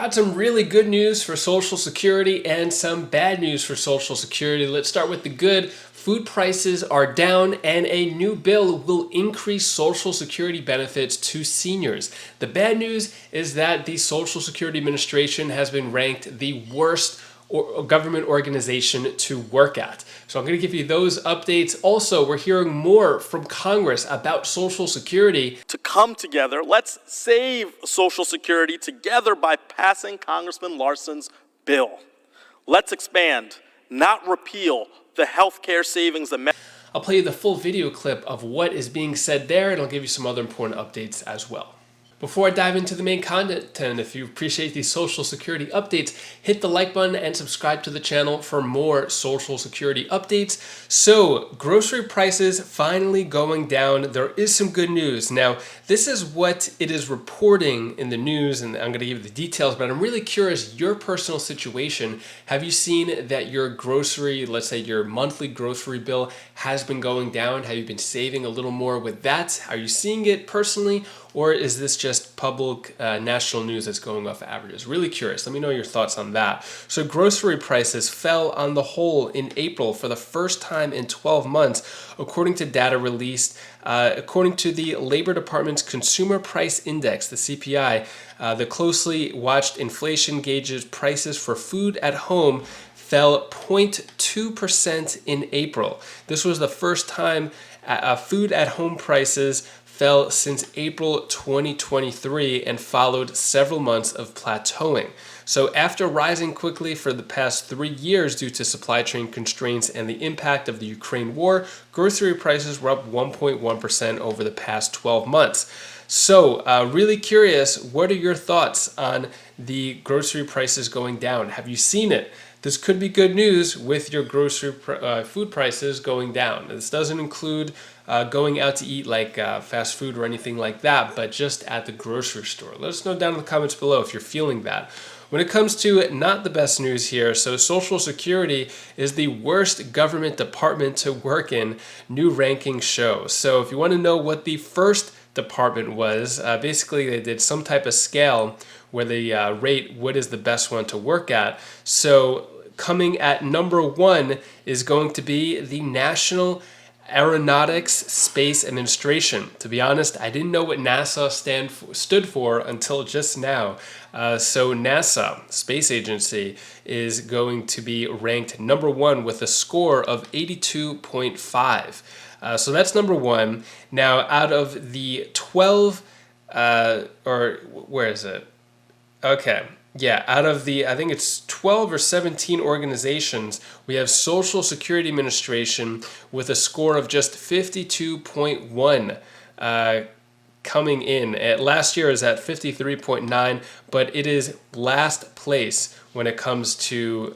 Got some really good news for Social Security and some bad news for Social Security. Let's start with the good. Food prices are down and a new bill will increase Social Security benefits to seniors. The bad news is that the Social Security Administration has been ranked the worst government organization to work at. So I'm going to give you those updates. Also, we're hearing more from Congress about Social Security. To come together, let's save Social Security together by passing Congressman Larson's bill. Let's expand, not repeal, the healthcare savings that I'll play you the full video clip of what is being said there, and I'll give you some other important updates as well. Before I dive into the main content, if you appreciate these Social Security updates, hit the like button and subscribe to the channel for more Social Security updates. So, grocery prices finally going down. There is some good news. Now, this is what it is reporting in the news, and I'm going to give you the details, but I'm really curious, your personal situation. Have you seen that your grocery, let's say your monthly grocery bill has been going down? Have you been saving a little more with that? Are you seeing it personally? Or is this just public national news that's going off averages? Really curious. Let me know your thoughts on that. So grocery prices fell on the whole in April for the first time in 12 months, according to data released according to the Labor Department's Consumer Price Index, the CPI. The closely watched inflation gauges prices for food at home fell 0.2% in April. This was the first time food at home prices fell since April 2023 and followed several months of plateauing. So after rising quickly for the past 3 years due to supply chain constraints and the impact of the Ukraine war, grocery prices were up 1.1% over the past 12 months. So really curious, what are your thoughts on the grocery prices going down? Have you seen it? This could be good news with your grocery food prices going down. This doesn't include going out to eat like fast food or anything like that, but just at the grocery store. Let us know down in the comments below if you're feeling that. When it comes to not the best news here, so Social Security is the worst government department to work in, new rankings show. So if you want to know what the first department was, basically they did some type of scale where they rate what is the best one to work at. So coming at number 1 is going to be the National Aeronautics Space Administration. To be honest, I didn't know what NASA stood for until just now. So NASA, Space Agency, is going to be ranked number 1 with a score of 82.5. So that's number 1. Now, out of the 12, or where is it? Okay. Yeah, out of the, I think it's 12 or 17 organizations, we have Social Security Administration with a score of just 52.1 coming in. Last year is at 53.9, but it is last place when it comes to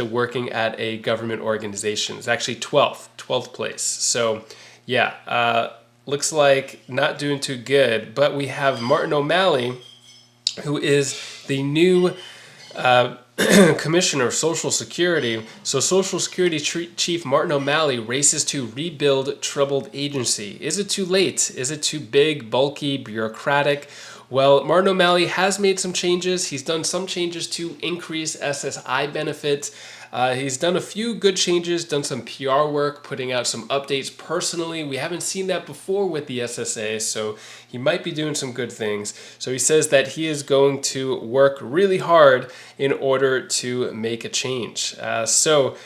working at a government organization. It's actually 12th place. So yeah, looks like not doing too good. But we have Martin O'Malley, who is the new Commissioner of Social Security. So Social Security Chief Martin O'Malley races to rebuild troubled agency. Is it too late? Is it too big, bulky, bureaucratic? Well, Martin O'Malley has made some changes. He's done some changes to increase SSI benefits. He's done a few good changes, done some PR work, putting out some updates personally. We haven't seen that before with the SSA, so he might be doing some good things. So he says that he is going to work really hard in order to make a change. So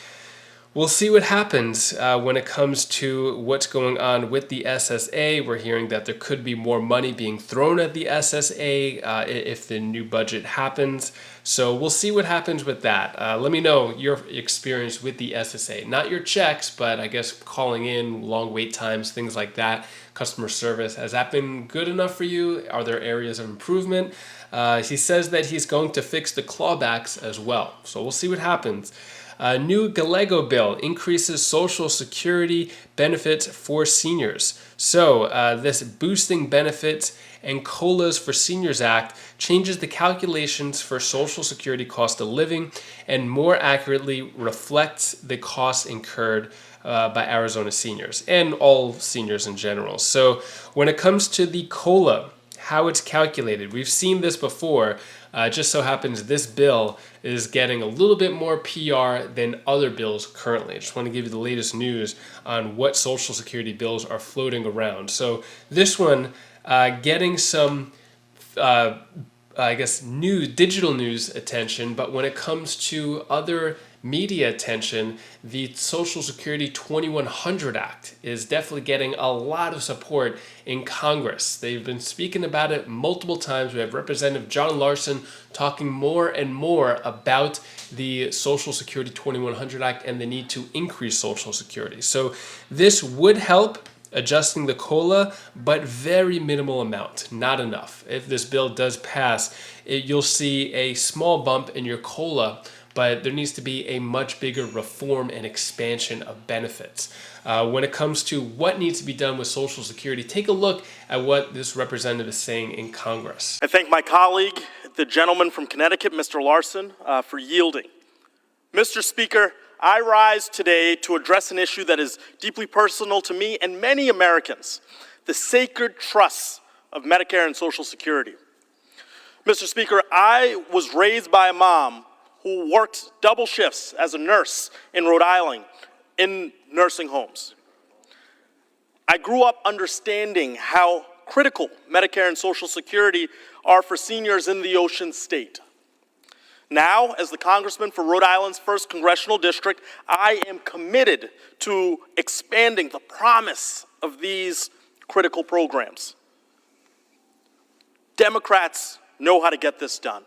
we'll see what happens when it comes to what's going on with the SSA. We're hearing that there could be more money being thrown at the SSA if the new budget happens. So we'll see what happens with that. Let me know your experience with the SSA. Not your checks, but I guess calling in, long wait times, things like that. Customer service, has that been good enough for you? Are there areas of improvement? He says that he's going to fix the clawbacks as well. So we'll see what happens. New Gallego bill increases Social Security benefits for seniors. So this Boosting Benefits and COLAs for Seniors Act changes the calculations for Social Security cost of living and more accurately reflects the costs incurred by Arizona seniors and all seniors in general. So when it comes to the COLA, how it's calculated. We've seen this before. It just so happens this bill is getting a little bit more PR than other bills currently. I just want to give you the latest news on what Social Security bills are floating around. So this one getting some digital news attention, but when it comes to other media attention, the Social Security 2100 Act is definitely getting a lot of support in Congress. They've been speaking about it multiple times. We have Representative John Larson talking more and more about the Social Security 2100 Act and the need to increase Social Security. So this would help adjusting the COLA, but very minimal amount, not enough. If this bill does pass, you'll see a small bump in your COLA, but there needs to be a much bigger reform and expansion of benefits. When it comes to what needs to be done with Social Security, take a look at what this representative is saying in Congress. I thank my colleague, the gentleman from Connecticut, Mr. Larson, for yielding. Mr. Speaker, I rise today to address an issue that is deeply personal to me and many Americans, the sacred trusts of Medicare and Social Security. Mr. Speaker, I was raised by a mom who worked double shifts as a nurse in Rhode Island in nursing homes. I grew up understanding how critical Medicare and Social Security are for seniors in the Ocean State. Now, as the congressman for Rhode Island's 1st Congressional District, I am committed to expanding the promise of these critical programs. Democrats know how to get this done.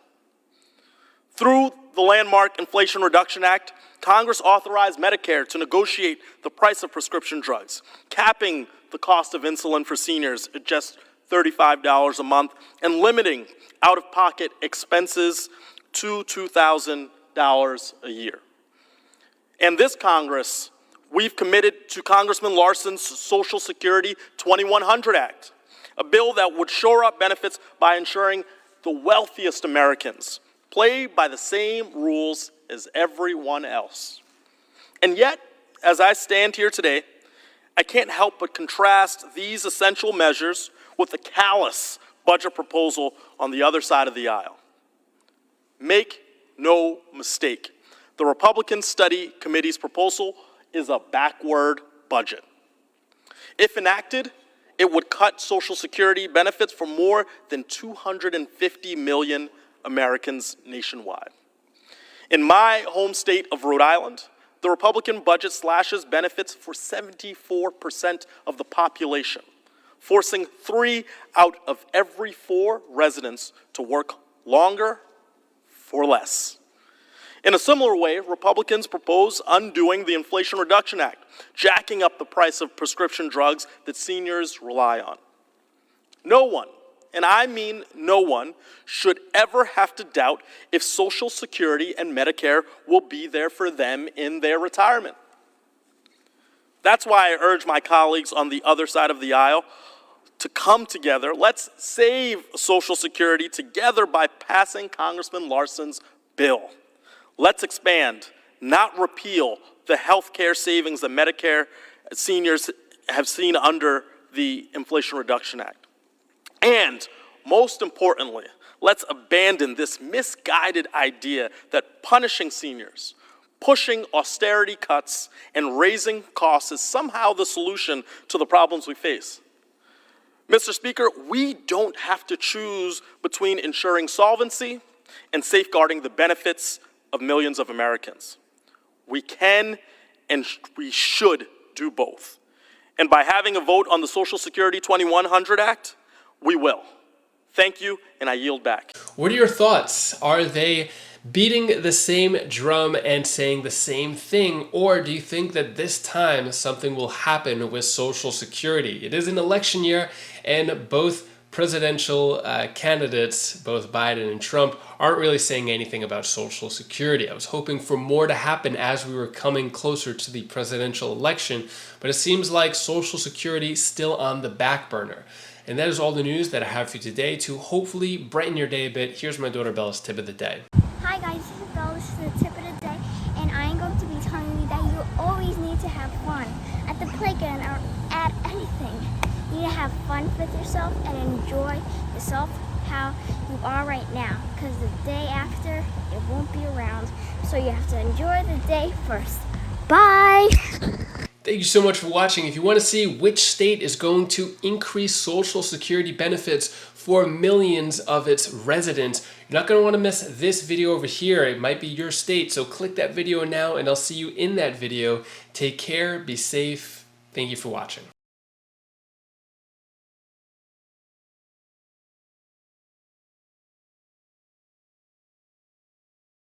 Through the landmark Inflation Reduction Act, Congress authorized Medicare to negotiate the price of prescription drugs, capping the cost of insulin for seniors at just $35 a month and limiting out-of-pocket expenses to $2,000 a year. And this Congress, we've committed to Congressman Larson's Social Security 2100 Act, a bill that would shore up benefits by ensuring the wealthiest Americans play by the same rules as everyone else. And yet, as I stand here today, I can't help but contrast these essential measures with the callous budget proposal on the other side of the aisle. Make no mistake, the Republican Study Committee's proposal is a backward budget. If enacted, it would cut Social Security benefits for more than 250 million Americans nationwide. In my home state of Rhode Island, the Republican budget slashes benefits for 74% of the population, forcing 3 out of every 4 residents to work longer for less. In a similar way, Republicans propose undoing the Inflation Reduction Act, jacking up the price of prescription drugs that seniors rely on. No one, and I mean no one, should ever have to doubt if Social Security and Medicare will be there for them in their retirement. That's why I urge my colleagues on the other side of the aisle to come together. Let's save Social Security together by passing Congressman Larson's bill. Let's expand, not repeal, the health care savings that Medicare seniors have seen under the Inflation Reduction Act. And most importantly, let's abandon this misguided idea that punishing seniors, pushing austerity cuts, and raising costs is somehow the solution to the problems we face. Mr. Speaker, we don't have to choose between ensuring solvency and safeguarding the benefits of millions of Americans. We can and we should do both. And by having a vote on the Social Security 2100 Act, we will. Thank you, and I yield back. What are your thoughts? Are they beating the same drum and saying the same thing, or do you think that this time something will happen with Social Security? It is an election year, and both presidential candidates, both Biden and Trump, aren't really saying anything about Social Security. I was hoping for more to happen as we were coming closer to the presidential election, but it seems like Social Security is still on the back burner. And that is all the news that I have for you today to hopefully brighten your day a bit. Here's my daughter Bella's tip of the day. Hi guys, this is Bella. This is the tip of the day, and I'm going to be telling you that you always need to have fun at the playground or at anything. You need to have fun with yourself and enjoy the yourself how you are right now, because the day after, it won't be around. So you have to enjoy the day first. Bye! Thank you so much for watching. If you want to see which state is going to increase Social Security benefits for millions of its residents, you're not going to want to miss this video over here. It might be your state, so click that video now and I'll see you in that video. Take care, be safe. Thank you for watching.